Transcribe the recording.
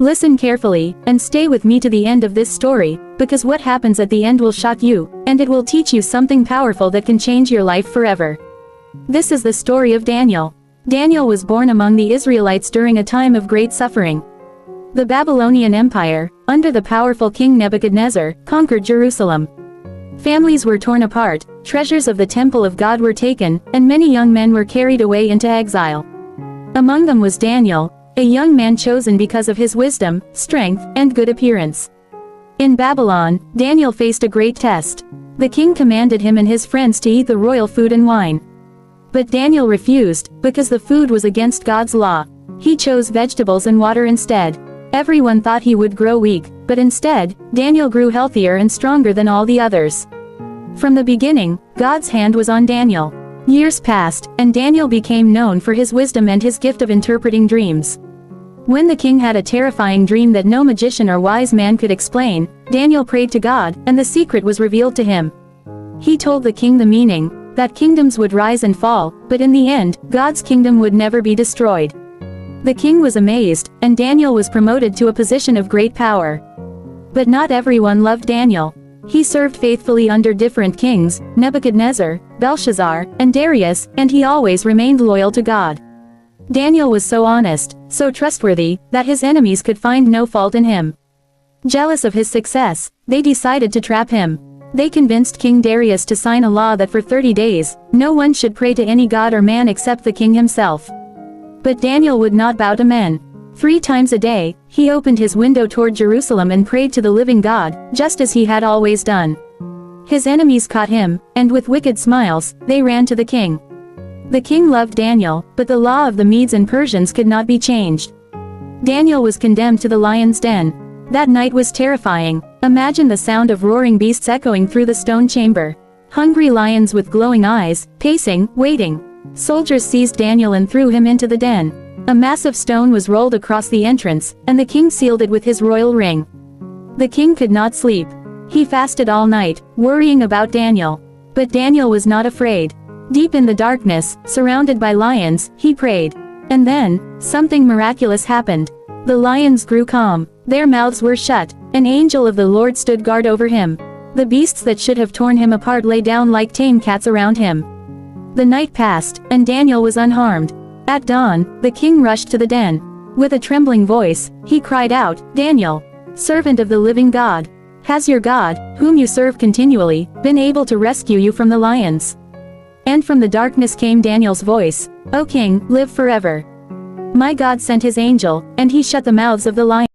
Listen carefully, and stay with me to the end of this story, because what happens at the end will shock you, and it will teach you something powerful that can change your life forever. This is the story of Daniel. Daniel was born among the Israelites during a time of great suffering. The Babylonian Empire, under the powerful King Nebuchadnezzar, conquered Jerusalem. Families were torn apart, treasures of the temple of God were taken, and many young men were carried away into exile. Among them was Daniel, a young man chosen because of his wisdom, strength, and good appearance. In Babylon, Daniel faced a great test. The king commanded him and his friends to eat the royal food and wine. But Daniel refused, because the food was against God's law. He chose vegetables and water instead. Everyone thought he would grow weak, but instead, Daniel grew healthier and stronger than all the others. From the beginning, God's hand was on Daniel. Years passed, and Daniel became known for his wisdom and his gift of interpreting dreams. When the king had a terrifying dream that no magician or wise man could explain, Daniel prayed to God, and the secret was revealed to him. He told the king the meaning, that kingdoms would rise and fall, but in the end, God's kingdom would never be destroyed. The king was amazed, and Daniel was promoted to a position of great power. But not everyone loved Daniel. He served faithfully under different kings, Nebuchadnezzar, Belshazzar, and Darius, and he always remained loyal to God. Daniel was so honest, so trustworthy, that his enemies could find no fault in him. Jealous of his success, they decided to trap him. They convinced King Darius to sign a law that for 30 days, no one should pray to any god or man except the king himself. But Daniel would not bow to men. 3 times a day, he opened his window toward Jerusalem and prayed to the living God, just as he had always done. His enemies caught him, and with wicked smiles, they ran to the king. The king loved Daniel, but the law of the Medes and Persians could not be changed. Daniel was condemned to the lion's den. That night was terrifying. Imagine the sound of roaring beasts echoing through the stone chamber. Hungry lions with glowing eyes, pacing, waiting. Soldiers seized Daniel and threw him into the den. A massive stone was rolled across the entrance, and the king sealed it with his royal ring. The king could not sleep. He fasted all night, worrying about Daniel. But Daniel was not afraid. Deep in the darkness, surrounded by lions, he prayed. And then, something miraculous happened. The lions grew calm. Their mouths were shut. An angel of the Lord stood guard over him. The beasts that should have torn him apart lay down like tame cats around him. The night passed, and Daniel was unharmed. At dawn, the king rushed to the den. With a trembling voice, he cried out, "Daniel, servant of the living God, has your God, whom you serve continually, been able to rescue you from the lions?" And from the darkness came Daniel's voice, "O king, live forever. My God sent his angel, and he shut the mouths of the lions."